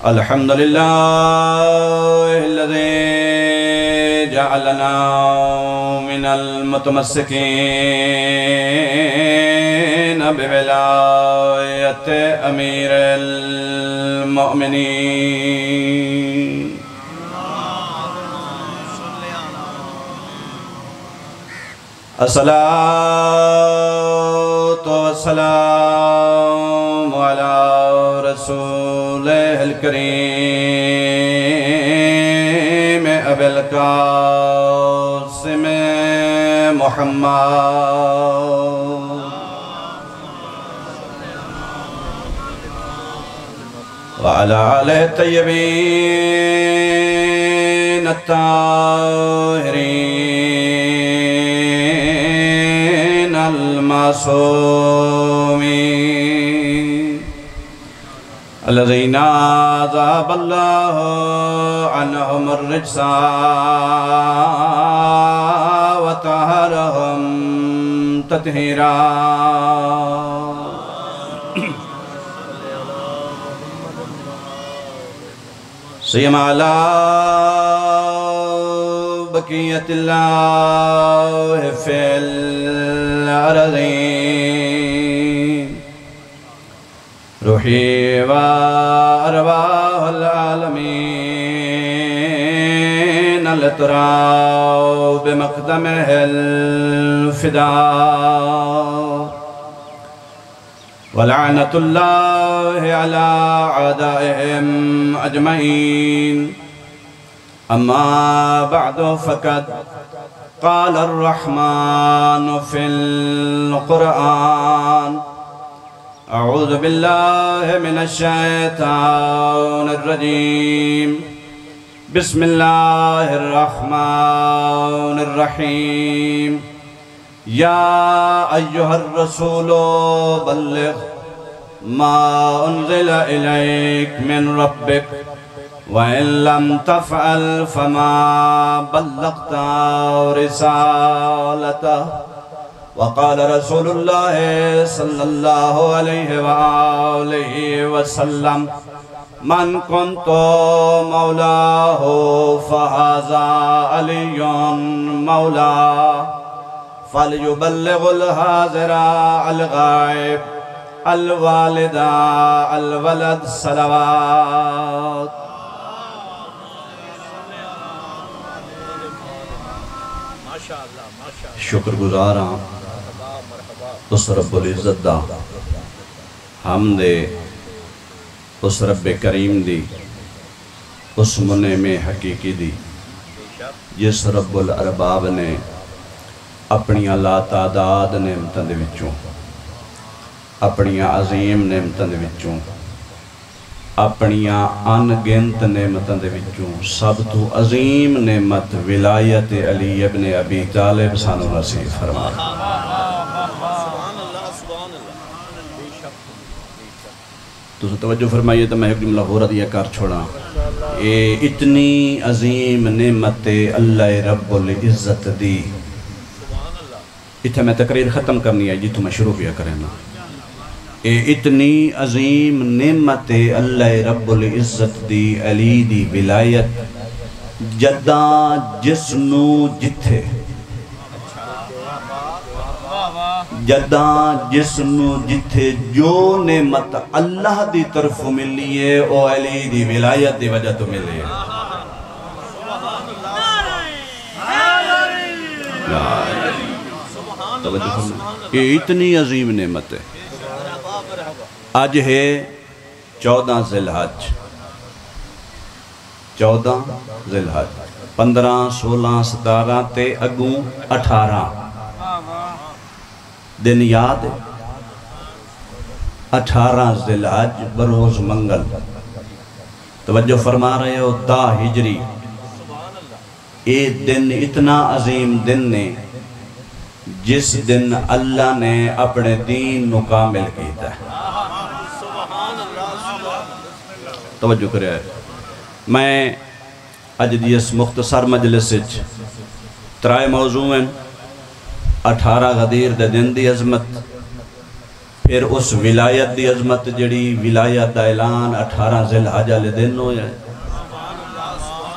الحمدللہ الذی جعلنا من المتمسکین بولایت امیر المؤمنین الصلاة والسلام على رسوله الكريم أبي القاسم محمد وعلى آله الطيبين الطاهرين المعصومين الذين عذاب الله عنهم الرجس وطهرهم تطهيرا سيما على بقية الله في الأرضين روحي وأرواح العالمين التراب بمقدمه الفداء ولعنة الله على أعدائهم أجمعين أما بعد فقد قال الرحمن في القرآن أعوذ بالله من الشيطان الرجيم بسم الله الرحمن الرحيم يا أيها الرسول بلغ ما أنزل إليك من ربك وإن لم تفعل فما بلغت رسالته وقال رسول الله صلى الله عليه وآله وسلم من كنت مولاه فهذا علي مولاه فليبلغ الحاضر الغائب الوالد الولد صلوات شکر گزاراں اس رب العزت دا حمد اس رب کریم دی اس منعم حقیقی دی جس رب الارباب نے اپنی لا تعداد نعمتاں دے وچوں اپنی عظیم نعمتاں دے وچوں اپنی ان گنت نعمتاں دے وچوں سب تو عظیم نعمت ولایت علی ابن ابی طالب سانو نصیب فرمائے تو توجہ فرمائیے تو میں ایک جملہ ہو رہا دیا کر چھوڑا اے اتنی عظیم نعمت اللہ رب العزت دی اتھے میں تقریر ختم کرنی ہے جی تو میں شروع کیا کریں نا اے اتنی عظیم نعمت اللہ رب العزت دی علی دی ولایت جداں جسنو جتھے جداں جسنو جتھے جو نعمت اللہ دی طرف ملی ہے او علی دی ولایت دی وجہ تو ملی ہے یہ اتنی عظیم نعمت ہے آج ہے 14 ذی الحج 15 16 17 تے اگوں 18 دن یاد 18 ذی الحج بروز منگل توجہ فرما رہے ہو تا ہجری اے دن اتنا عظیم دن نے جس دن اللہ نے اپنے دین مکامل کیتا ہے توجہ کرے میں اج دی اس مختصر مجلس ترائے موضوع ہیں 18 غدیر دے دن دی عظمت پھر اس ولایت دی عظمت جڑی ولایت دا اعلان 18 ذی الحج والے دن ہویا ہے،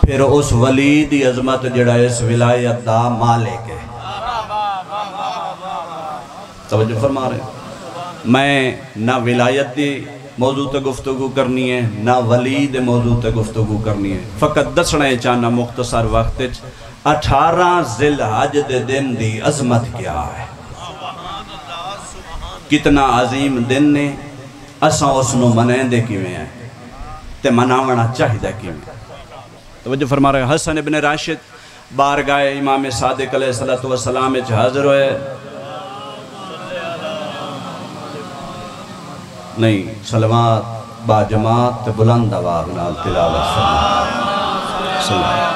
پھر اس ولی دی عظمت جڑا اس ولایت دا مالک ہے۔ توجہ فرما رہے ہیں، میں نہ ولایت دی موضوع تے گفتگو کرنی ہے نہ ولی دے موضوع تے گفتگو کرنی ہے، فقط دسنا ہے چاہنا مختصر وقت 18 ذی الحج دے دن دی عظمت کیا ہے، کتنا عظیم دن نے، اساں اس نو منائیں دے کیویں ہیں تے مناونا چاہیدہ کیویں۔ توجہ فرما رہے ہیں، حسن ابن راشد بارگاہ امام صادق علیہ السلام وچ حاضر ہوئے، نہیں صلوات با جماعت بلند آواز نال تلاوت فرمائیں۔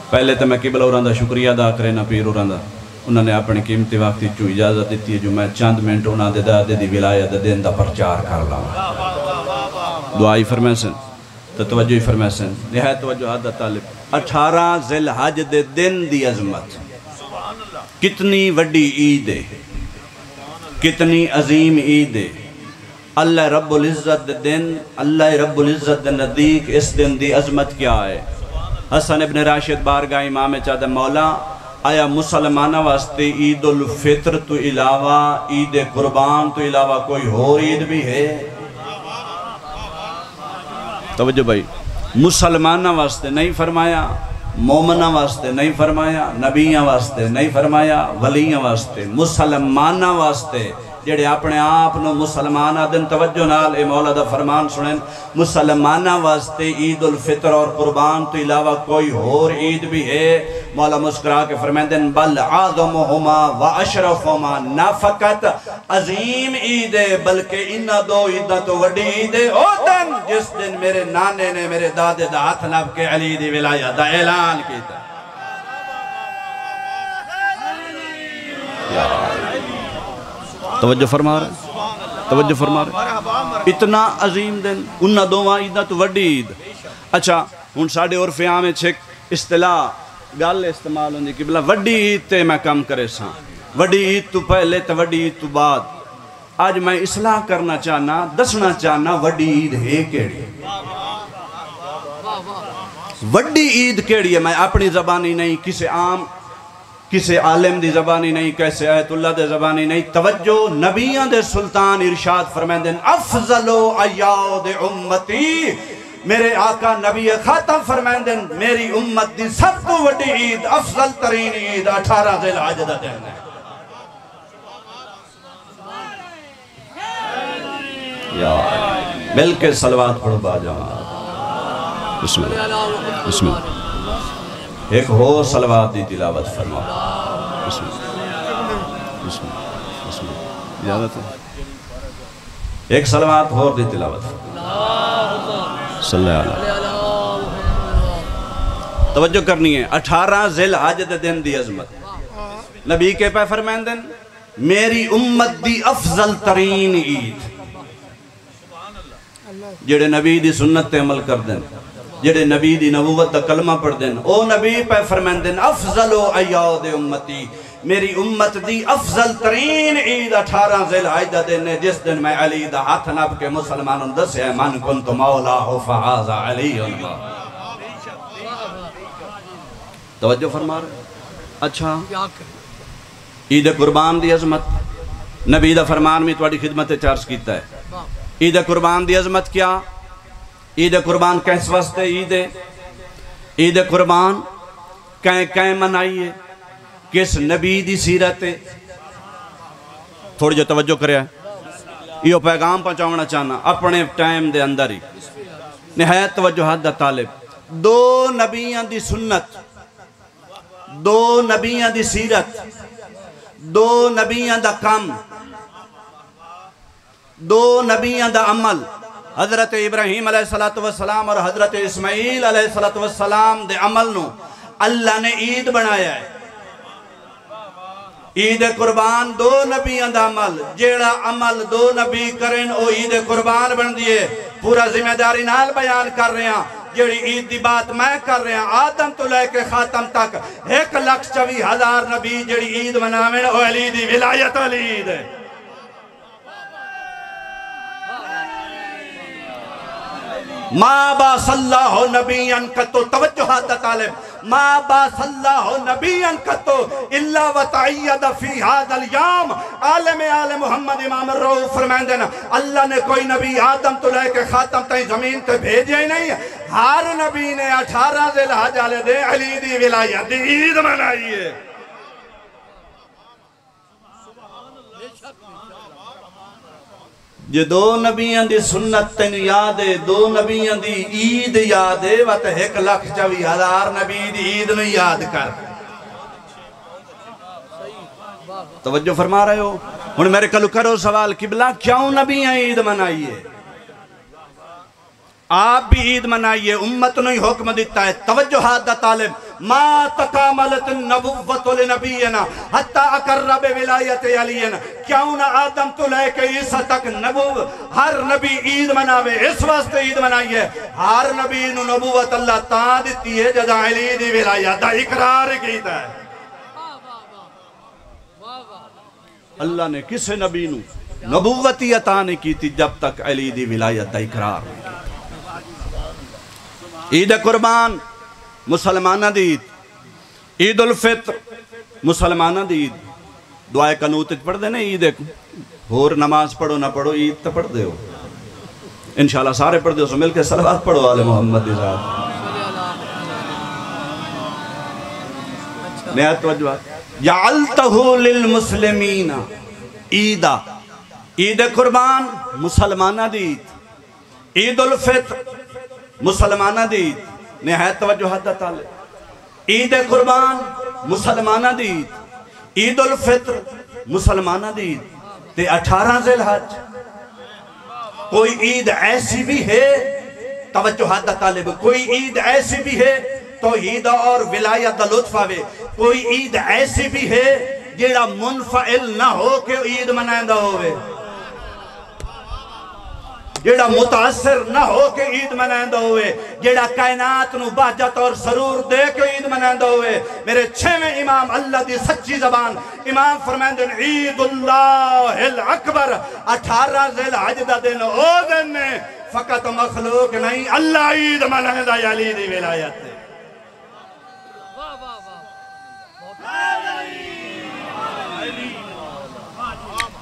پہلے تو میں قبلہ اوراں دا شکریہ ادا کرے نا پیر اوراں دا، انہوں نے اپنی قیمتی وقتی چوں اجازت دیتی ہے جو میں چند منٹ انہوں دے دادے دی ولایت دین دا پرچار کر لاؤں۔ دعائی فرمائیں سن تو توجہی فرمائیں سن، نہایت توجہ حد طالب۔ 18 ذی الحج دے دن دی عظمت کتنی وڈی عید ہے، کتنی عظیم عید ہے۔ اللہ رب العزت دے دن، اللہ رب العزت دے نزدیک اس دن دی عظمت کیا ہے؟ حسن ابن راشد بارگاہ امام چاہدہ مولا، آیا مسلمانہ واسطے عید الفطر تو علاوہ، عید قربان تو علاوہ کوئی اور عید بھی ہے؟ توجہ بھائی، مسلمانہ واسطے نہیں فرمایا، مومنہ واسطے نہیں فرمایا، نبیہ واسطے نہیں فرمایا، ولیہ واسطے، مسلمانہ واسطے جڑے اپنے آپ نو مسلمانہ دن توجہ نال اے مولا دا فرمان سنیں، مسلمانہ واسطے عید الفطر اور قربان تو علاوہ کوئی اور عید بھی ہے؟ مولا مسکرا کے فرمائیں دن بل اعظمہما و اشرفہما، نہ فقط عظیم عید ہے بلکہ انہا دو عیدہ تو وڈی عید ہے، او دن جس دن میرے نانے نے میرے دادے دا ہاتھ نب کے علی دی ولایت دا اعلان کیتا۔ توجہ فرما رہے، توجہ فرما رہے، اتنا عظیم دن، انہا دو عیدہ تو وڈی عید۔ اچھا ان ساڑھے عرف عام چھک اصطلاح گال استعمال ہوندی کہ بلا وڈی عید تے میں کم کرے ساں، وڈی عید تو پہلے تے وڈی عید تو بعد۔ آج میں اصلاح کرنا چاہنا، دسنا چاہنا وڈی عید ہے کیڑی، وڈی عید کیڑی ہے؟ میں اپنی زبانی نہیں، کسی عالم دی زبانی نہیں، کیسے آیت اللہ دے زبانی نہیں، توجہ نبیان دے سلطان ارشاد فرمائیں دن افضل ایاد امتی، میرے آقا نبی خاتم فرمائیں دن میری امت دی سب تو وڈی عید، افضل ترین عید 18 ذی الحج دا دن ہے۔ یا مل کے صلوات پڑھو با جماعت، بسم اللہ بسم اللہ، ایک ہو صلوات دی تلاوت فرما، بسم اللہ بسم اللہ بسم اللہ، اجازت ہے ایک صلوات ہور دی تلاوت فرما، صلی اللہ علیہ توجہ کرنی ہے۔ 18 ذی الحج دے دن دی عظمت، نبی کے پہ فرمائیں دن میری امت دی افضل ترین عید، جڑے نبی دی سنت تے عمل کر دیں، جڑے نبی دی نبوت دا کلمہ پڑھ دیں، او نبی پہ فرمائیں دن افضل ایاد امتی، میری امت دی افضل ترین عید 18 ذی الحج دا دن ہے، جس دن میں علی دا ہاتھ نب کے مسلمانوں دس ہے من کنت مولاہ فہذا علی اللہ۔ توجہ فرما رہے، اچھا عید قربان دی عظمت نبی دا فرمان میں تواڈی خدمت چارج کیتا ہے۔ عید قربان دی عظمت کیا؟ عید قربان کیس واسطے عید ہے؟ عید قربان کہیں منائی ہے؟ کس نبی دی سیرت ہے؟ تھوڑی جو توجہ کرے ہیں، یہ پیغام پہنچاؤنا چاہنا اپنے ٹائم دے اندر ہی، نہایت توجہ حد طالب۔ دو نبیان دی سنت، دو نبیان دی سیرت، دو نبیان دا کم، دو نبیان دا عمل، حضرت ابراہیم علیہ السلام اور حضرت اسماعیل علیہ السلام دے عمل نو اللہ نے عید بنایا ہے۔ عید قربان دو نبیان دا عمل، جیڑا عمل دو نبی کرن او عید قربان بن دیئے۔ پورا ذمہ داری نال بیان کر رہے ہیں، جیڑی عید دی بات میں کر رہے ہیں آدم تو لے کے خاتم تک 1,24,000 نبی جیڑی عید مناویں او علی دی ولایت والی عید ہے ما باس اللہ نبیاً کتو توجہات طالب ما باس اللہ نبیاً کتو الا وتعید فی هذا اليوم عالم محمد امام الروح فرمائیں دینا اللہ نے کوئی نبی آدم تو لے کے خاتم تائیں زمین تے بھیجے ہی نہیں ہر نبی نے 18 ذی الحج والے دے علی دی ولایت دی عید منائی ہے یہ دو نبیاں دی سنت تین یاد ہے دو نبیاں دی عید یاد ہے وقت 1,24,000 نبی دی عید نہیں یاد کر توجہ فرما رہے ہو ہن میرے کلو کرو سوال قبلہ کیوں نبیاں عید منائیے آپ بھی عید منائیے امت نے حکم دیتا ہے توجہات دا طالب ما تکاملت النبوت لنبینا حتی اقرب ولایت علینا کیوں نہ آدم تو لے کے عیسیٰ تک ہر نبی عید مناوے اس واسطے عید منائیے ہر نبی نو نبوت اللہ تاں دیتی ہے جدا علی دی ولایت دا اقرار کیتا ہے اللہ نے کسے نبی نو نبوتی عطا نہیں کی تھی جب تک علی دی ولایت دا اقرار نہیں کی عید قربان مسلمانہ دی عید عید الفطر مسلمانہ دی عید دعائے قنوت پڑھ دے نا عید اور نماز پڑھو نہ پڑھو عید تو پڑھ دے ہو انشاءاللہ سارے پڑھ دے ہو سو مل کے صلوات پڑھو آل محمد دی ذات نہایت توجہ جعلتہو للمسلمین عیدہ عید قربان مسلمانہ دی عید عید الفطر مسلمانہ دی عید نہایت توجہات دا طالب عید قربان مسلمانہ دی عید عید الفطر مسلمانہ دی عید تے 18 ذی الحج کوئی عید ایسی بھی ہے توجہات دا طالب کوئی عید ایسی بھی ہے توحید اور ولایت دا لطف آوے کوئی عید ایسی بھی ہے جیڑا منفعل نہ ہو کہ عید منائندہ ہوئے جیڑا متاثر نہ ہو کہ عید منائندہ ہوئے جیڑا کائنات نو بہجت اور سرور دے کے عید منائندہ ہوئے میرے 6ویں امام اللہ دی سچی زبان امام فرمائندے عید اللہ الاکبر 18 ذی الحج دا دن او دن میں فقط مخلوق نہیں اللہ عید منائندہ یا علی دی ولایت ہے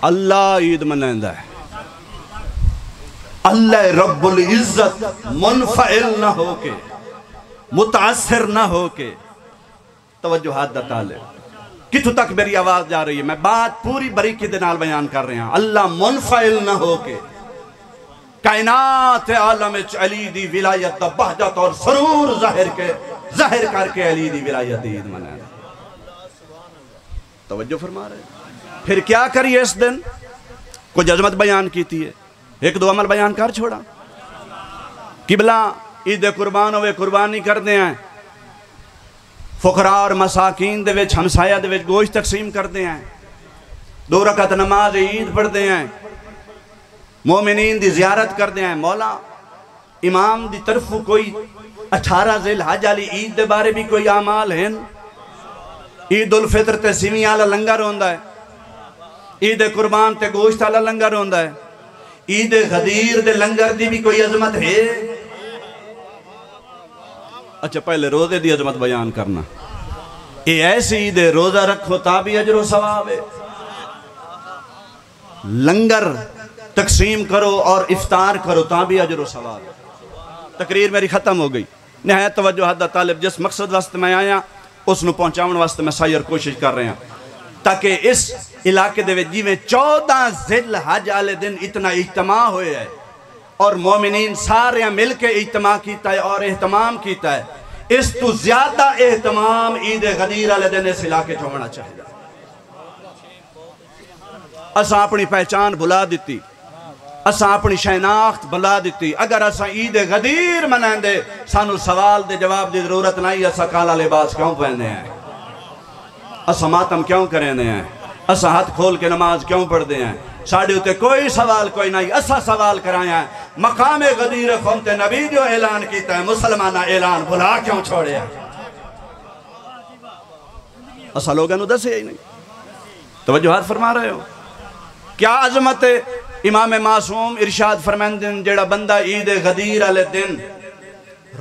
اللہ عید منائندہ ہے اللہ رب العزت منفعل نہ ہو کے متاثر نہ ہو کے توجہات دا طالب کتھو تک میری آواز جا رہی ہے میں بات پوری بریکی دے نال بیان کر رہے ہیں اللہ منفعل نہ ہو کے کائنات عالم علی دی ولایت دا بہجت اور سرور ظاہر کر کے علی دی ولایت عید منائے توجہ فرما رہے ہیں پھر کیا کریے اس دن کچھ عظمت بیان کیتی ہے ایک دو عمل بیان کر چھوڑا قبلہ عید قربان ہوئے قربانی کر دے ہیں فقراء اور مساکین دے وچ ہمسایہ دے وچ گوشت تقسیم کر دے ہیں 2 رکعت نماز عید پڑھ دے ہیں مومنین دی زیارت کر دے ہیں مولا امام دی طرف کوئی 18 ذی الحج والی عید دے بارے بھی کوئی اعمال ہیں عید الفطر تے سیویاں والا لنگر ہوندا ہے عید قربان تے گوشت والا لنگر ہوندا ہے عید غدیر دے لنگر دی بھی کوئی عظمت ہے اچھا پہلے روزے دی عظمت بیان کرنا اے ایسی عید روزہ رکھو تا بھی اجر و ثواب ہے لنگر تقسیم کرو اور افطار کرو تا بھی اجر و ثواب ہے تقریر میری ختم ہو گئی نہایت توجہ حد طالب جس مقصد واسطے میں آیا اس نو پہنچاون واسطے میں سائر کوشش کر رہے ہیں تاکہ اس علاقے دے جی میں 14 ذی الحج والے دن اتنا اجتماع ہوئے ہے اور مومنین سارے مل کے اجتماع کیتا ہے اور اہتمام کیتا ہے اس تو زیادہ اہتمام عید غدیر والے دن اس علاقے چ ہونا چاہیے اساں اپنی پہچان بھلا دیتی اساں اپنی شناخت بھلا دیتی اگر اساں عید غدیر منائیں دے سانو سوال دے جواب دی ضرورت نہیں اساں کالا لباس کیوں پہنے ہیں اساں ماتم کیوں کریں ہیں اساں ہاتھ کھول کے نماز کیوں پڑھ دے ہیں ساڑھے ہوتے کوئی سوال کوئی نہیں اساں سوال کرائیں ہیں مقام غدیر خونتے نبی جو اعلان کیتا ہے مسلمانہ اعلان بھلا کیوں چھوڑے ہیں؟ اسا لوگوں نے دسے ہی نہیں. توجہات فرما رہے ہو؟ کیا عظمت امام معصوم ارشاد فرمائندن جڑا بندہ عید غدیر علیہ دن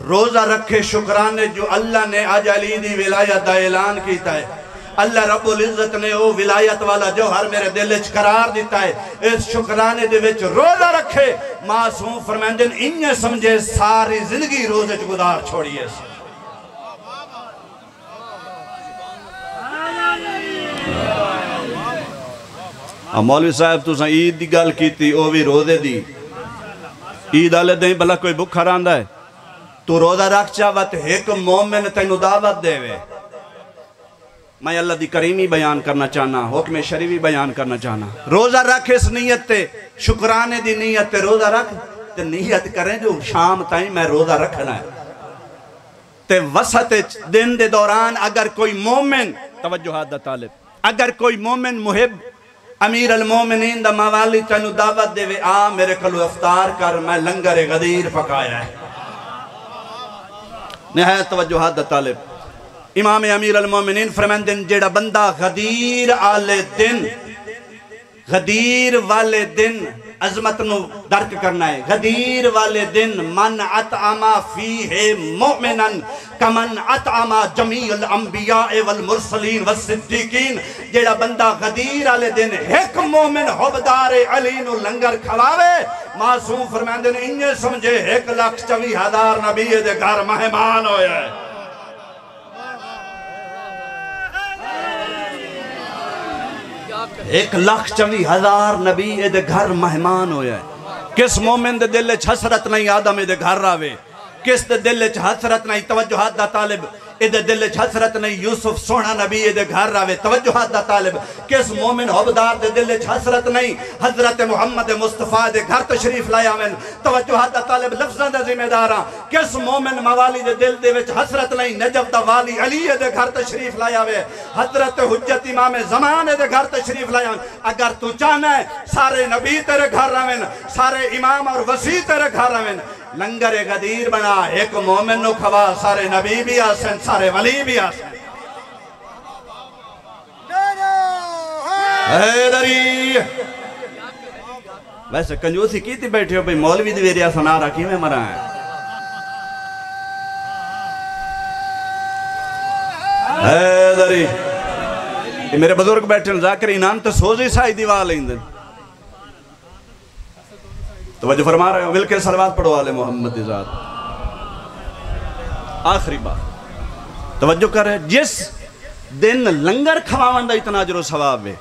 روزہ رکھے شکرانے جو اللہ نے آج علی دی ولایت دا اعلان کیتا ہے. اللہ رب العزت نے وہ ولایت والا جو ہر میرے دل وچ قرار دیتا ہے اس شکرانے دے وچ روزہ رکھے. معصوم فرمائندن انہیں سمجھے ساری زندگی روزے چ گزار چھوڑیے. مولوی صاحب تو ساں عید دی گل کیتی او بھی روزے دی. عید والے دن بھلا کوئی بھکھا رہندا ہے؟ تو روزہ رکھ چاہت ایک مومن تینوں دعوت دے وے. میں اللہ دی کریمی بیان کرنا چاہنا حکم شریعی بیان کرنا چاہنا. روزہ رکھ اس نیت تے شکرانے دی نیت تے روزہ رکھ تے نیت کریں جو شام تائیں میں روزہ رکھنا ہے. تے وسط دن دے دوران اگر کوئی مومن توجہات دا طالب اگر کوئی مومن محب امیر المومنین دا موالی تینوں دعوت دے وے آ میرے کلو افطار کر میں لنگر غدیر پکایا ہے. نہایت توجہات دا طالب امام امیر المومنین فرمائندن جیڑا بندہ غدیر والے دن عظمت نو درک کرنا ہے. غدیر والے دن من اطعما فیہ مؤمنن کمن اطعما جمیع الانبیاء والمرسلین والصدیقین. جیڑا بندہ غدیر والے دن ایک مومن حبدار علی نو لنگر کھواوے معصوم فرمائندن انہیں سمجھے 1,24,000 نبی دے گھر مہمان ہویا ہے. ایک 1,24,000 نبی دے گھر مہمان ہویا ہے. کس مومن دے دل وچ حسرت نہیں آدم دے گھر راوے؟ کس دے دل وچ حسرت نہیں توجہات دا طالب ادھے دل وچ حسرت نہیں یوسف سونا نبی دے گھر راوے؟ توجہات دا طالب کس مومن حبدار دے دل وچ حسرت نہیں حضرت محمد مصطفیٰ دے گھر تشریف لائے آمین؟ توجہات دا طالب لفظاں دے ذمہ داراں کس مومن موالی دے دل دے وچ حسرت نہیں نجف دا والی علی دے گھر تشریف لائے آوے حضرت حجت امام زمان دے گھر تشریف لائے آمین؟ اگر تو چاہنا ہے سارے نبی تیرے گھر آمین سارے امام اور وسیع تیرے گھر آمین لنگر غدیر بنا ایک مومن نو کھوا سارے نبی بھی آسن سارے ولی بھی آسن. حیدری ویسے کنجوسی کی تھی بیٹھے ہو بھئی مولوی دیویریا سنا رکھی میں مرا ہے. حیدری میرے بزرگ بیٹھے ہیں ذاکر انان تو سوزی سائی دیوال ہیں توجہ فرما رہے ہو. مل کے صلوات پڑھو آل محمد ذات. آخری بات توجہ کر رہے جس دن لنگر کھواوندہ اتنا اجر و ثواب ہے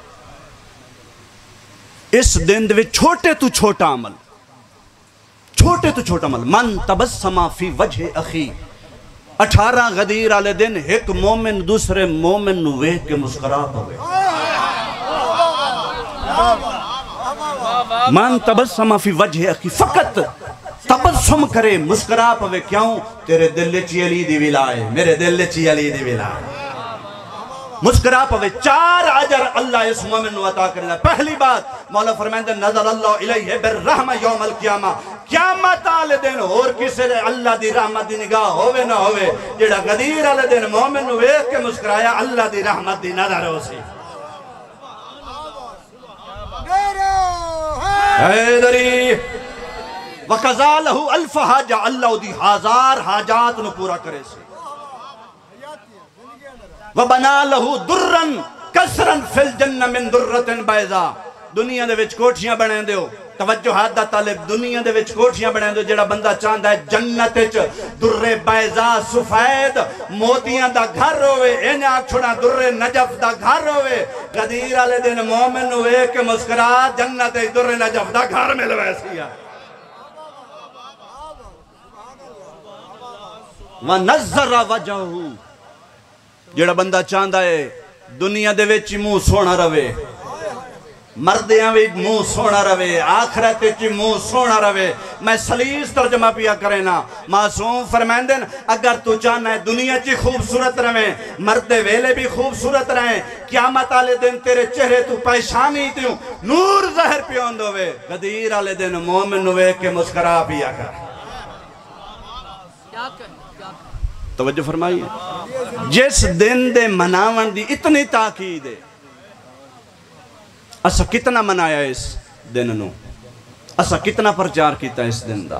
اس دن دے چھوٹے تو چھوٹا عمل من تبسما فی وجہ اخی 18 غدیر آلے دن ایک مومن دوسرے مومن نو ویکھ کے مسکرات ہوئے. من تبسم فی وجہ اخی فقط تبسم کرے مسکرا پوے کیوں تیرے دل چی علی دی ولائے میرے دل چی علی دی ولائے مسکرا پوے 4 اجر اللہ اس مومن نو عطا کرنا. پہلی بات مولا فرمائندہ نظر اللہ علیہ بالرحمہ یوم القیامہ قیامت آلے دن اور کسے اللہ دی رحمت دی نگاہ ہوئے نہ ہوئے جیڑا غدیر آلے دن مومن نو ویکھ کے مسکرایا اللہ دی رحمت دی نظر ہو سی. حیدری وَقَضَى لَهُ أَلْفَ حَاجَةً اللہ دی 1000 حاجات نو پورا کرے سی. وَبَنَا لَهُ دُرًّا كَسْرًا فِي الْجَنَّ مِن دُرَّةٍ بَيْضَاء. دنیا دے وچ کوٹھیاں بنے دیو توجہات دا طالب دنیا دے وچ کوٹھیاں بنے دیو جڑا بندہ چاہندا ہے جنت وچ در بیضاء سفید موتیاں دا گھر ہوئے انہاں چھڑا در نجف دا گھر ہوئے غدیر والے دن مومن ہوئے کہ مسکرا جنت در نجف دا گھر ملوے سیا. وَنَزَّرَ وَجَهُ جڑا بندہ چاہندا ہے دنیا دے وچ منہ سونا رہے مردیاں بھی منہ سونا روے، آخرت چی منہ سونا روے۔ میں سلیس ترجمہ پیا کرے نا، معصوم فرمائندن اگر تو چاہنا ہے دنیا چی خوبصورت روے، مرد ویلے بھی خوبصورت رہیں، قیامت آلے دن تیرے چہرے تو پریشانی تیوں نور ظاہر پیون دوے، غدیر آلے دن مومن ہوئے کہ مسکرا پیا کر۔ توجہ فرمائیے، جس دن دے مناون دی اتنی تاکید ہے، اسا کتنا منایا اس دن نو، اسا کتنا پرچار کیتا اس دن دا۔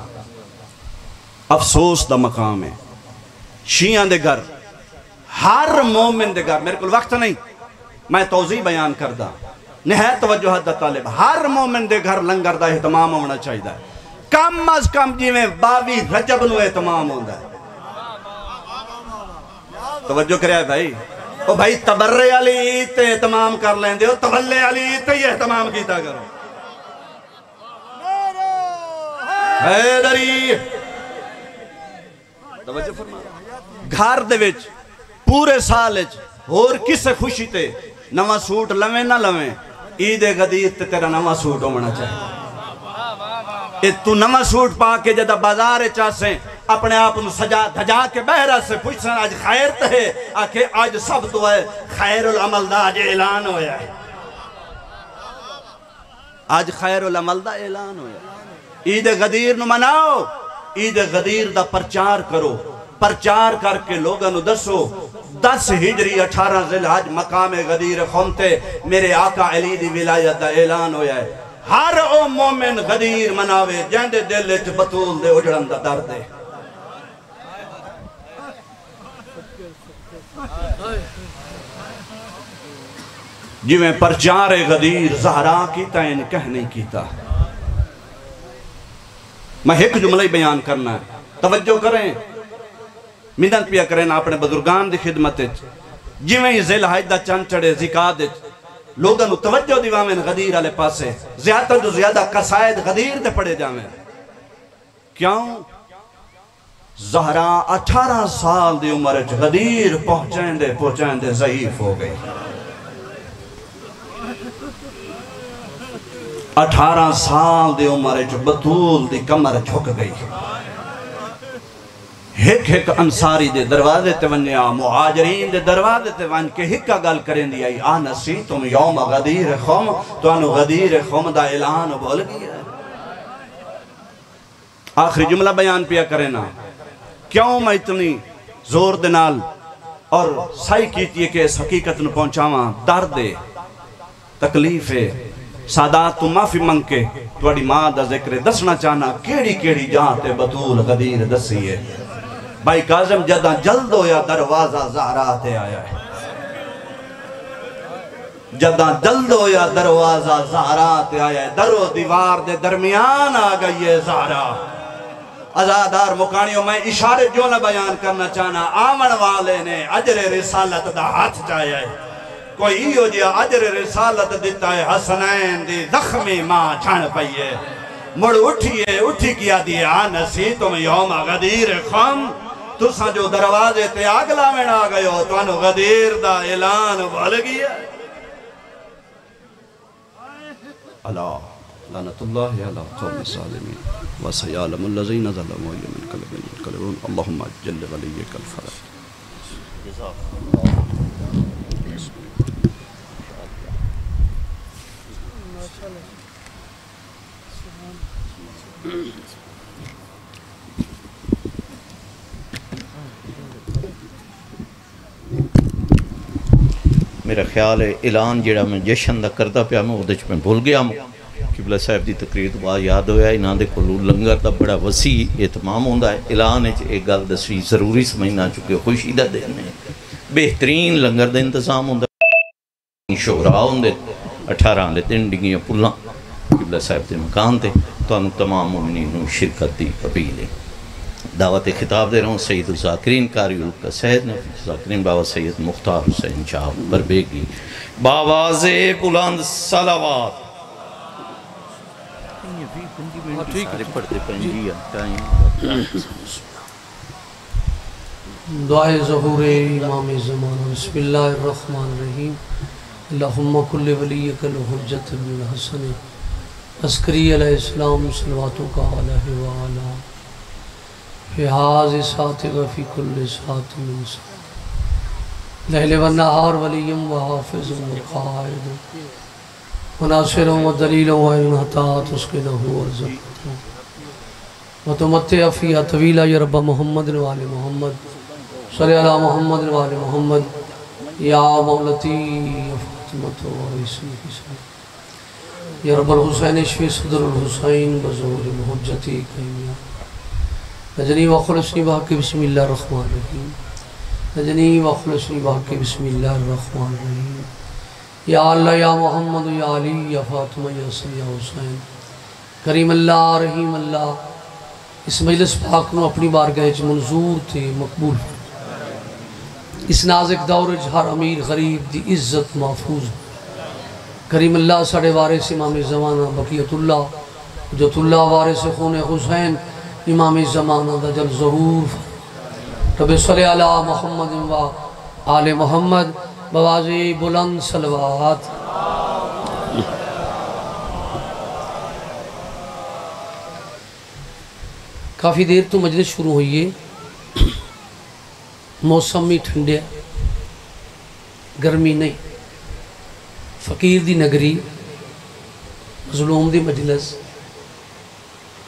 افسوس دا مقام ہے شیعہ دے گھر، ہر مومن دے گھر، میرے کل وقت نہیں میں توضیح بیان کردہ، نہایت توجہ دا طالب، ہر مومن دے گھر لنگر دا اہتمام ہونا چاہیے، کم از کم جی میں 22 رجب نو اہتمام ہوندہ ہے۔ توجہ کریا ہے بھائی، او بھائی تبرے علی عید تے اہتمام کر لیں دے، تولے علی عید تے یہ اہتمام کیتا کرو۔ حیدری توجہ فرما، گھر دے وچ پورے سال وچ اور کسے خوشی تے نواں سوٹ لویں نہ لویں، عید غدیر تے تیرا نواں سوٹ ہونا چاہیے۔ تو نواں سوٹ پا کے جدہ بازار چاسیں اپنے آپ انہوں سجا دھجا کے بہرہ سے پوچھیں آج خیر تے آکے آج سب تو ہے خیر العمل دا آج اعلان ہویا ہے، آج خیر العمل دا اعلان ہویا ہے۔ عید غدیر نو مناؤ، عید غدیر دا پرچار کرو، پرچار کر کے لوگاں نو دسو 10 ہجری 18 ذوالحج مقام غدیر خمتے میرے آقا علی دی ولایت دا اعلان ہویا ہے۔ ہر او مومن غدیر مناوے جہندے دل وچ بطول دے اجڑن دا درد ہے۔ جی میں پرچار غدیر زہرا کیتا ہے کہہ نہیں کیتا، میں ایک جملہ بیان کرنا ہے، توجہ کریں، منت پیا کریں اپنے بزرگان دی خدمت جی میں ذوالحج دا چند چڑے زکات لوگاں نو توجہ دیواں غدیر والے پاسے، زیادہ جو زیادہ قصائد غدیر دے پڑے جاویں۔ کیوں؟ زہرا 18 سال دی عمر غدیر پہنچیں دے ضعیف ہو گئی، 18 سال دی عمر بطول دی کمر جھک گئی۔ ایک انصاری دے دروازے تے ونیا، مہاجرین دے دروازے تے ون کے ہکا گل کریں دی آئی، آنسی تم یوم غدیر خم، تو انو غدیر خم دا اعلان بول گیا۔ آخری جملہ بیان پیا کریں نا، کیوں میں اتنی زور دنال اور سائی کیتی ہے کہ اس حقیقت نو پہنچاواں، درد ہے، تکلیف ہے، سادات تو معافی منگ کے توڑی ماں دا ذکر دسنا چاہنا کیڑی جہاں تے بطول غدیر دسی ہے۔ بھائی کاظم جدہ جلد ہویا دروازہ زہرا تے آیا ہے، جدہ جلد ہویا دروازہ زہرا تے آیا ہے، در و دیوار دے درمیان آ گئی ہے زہرا۔ ازادار مکانیوں میں اشارے جو نہ بیان کرنا چاہنا، آمن والے نے عجر رسالت دا ہاتھ چاہیا ہے، کوئی ہو جیا عجر رسالت دیتا ہے، حسنین دی زخمی ماں چھان پئیے، مڑ اٹھی کیا دیئے، آنسی تم یوم غدیر خم، تو ساں جو دروازے تے آگلا میں نہ گئے ہو، تو انو غدیر دا اعلان بھول گیا۔ اللہ لعنت اللہ علی قوم الظالمین وسیعلم الذین ظلموا ای منقلب ينقلبون اللهم اجل ولیک الفرج۔ میرا خیال ہے اعلان جڑا میں جشن دا کردا پیا میں اودے میں بھول گیا قبلہ صاحب دی تقریر تو بعد یاد ہویا انہاں دے کولوں لنگر دا بڑا وسیع اہتمام ہوندا ہے۔ اعلان وچ ایک گل دسویں ضروری سمجھنا چکے خوشی دا دن ہے، بہترین لنگر دا انتظام ہوندا ہے، شعراء ہوندے 18 دے 3 ڈگیاں پلاں قبلہ صاحب دے مکان تے، تو تمام مومنین نوں شرکت دی اپیل ہے۔ دعوت خطاب دے رہا ہوں سید الذاکرین قاری القصائد نے ذاکرین بابا سید مختار حسین شاہ بربیگی باواز بلند صلوات دعائے ظہور امام زمان بسم اللہ الرحمن الرحیم اللہم کل ولیک الحجت بن الحسن عسکری علیہ السلام صلواتک علیہ وعلا فی حاض سات و فی کل سات من سات لیل و نہار ولیم و حافظ و قائد و ناصر و دلیل و انحطا تسکنہ ورزقہ و تمتع فیہا طویلہ یا رب محمد و آل محمد صلی اللہ محمد و آل محمد یا مولتی یا فاطمت و عیسی حسین یا رب الحسین اشفی صدر الحسین بزور محجتی قیمیہ نجنی و خلصنی باقی بسم اللہ الرحمن الرحیم نجنی و خلصنی باقی بسم اللہ الرحمن الرحیم یا اللہ یا محمد یا علی یا فاطمہ یا عیسی یا حسین کریم اللہ رحیم اللہ اس مجلس پاک نو اپنی بارگاہ وچ منظور تھے مقبول اس نازک دور وچ ہر امیر غریب دی عزت محفوظ کریم اللہ ساڑے وارث امام زمانہ بقیت اللہ جت اللہ وارث خون حسین امام زمانہ دا جل ظہور رب صلی علی محمد و آل محمد بواضح بلند صلوات کافی دیر تو مجلس شروع ہوئی ہے موسم بھی ٹھنڈے گرمی نہیں فقیر دی نگری مظلوم دی مجلس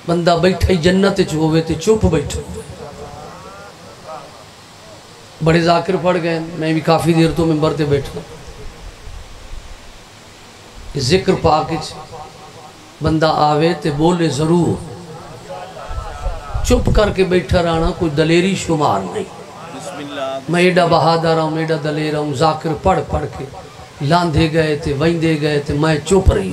بندہ بیٹھا ہی جنت ہوئے تے چپ بیٹھا بڑے ذاکر پڑھ گئے میں بھی کافی دیر تو ممبر تے بیٹھا ذکر پاکچ بندہ آوے تے بولے ضرور چپ کر کے بیٹھا رہنا کوئی دلیری شمار نہیں میں ایڈا بہادر ہوں ایڈا دلیر ہوں ذاکر پڑھ پڑھ کے لاندھے گئے تے ویندے گئے تے میں چپ رہی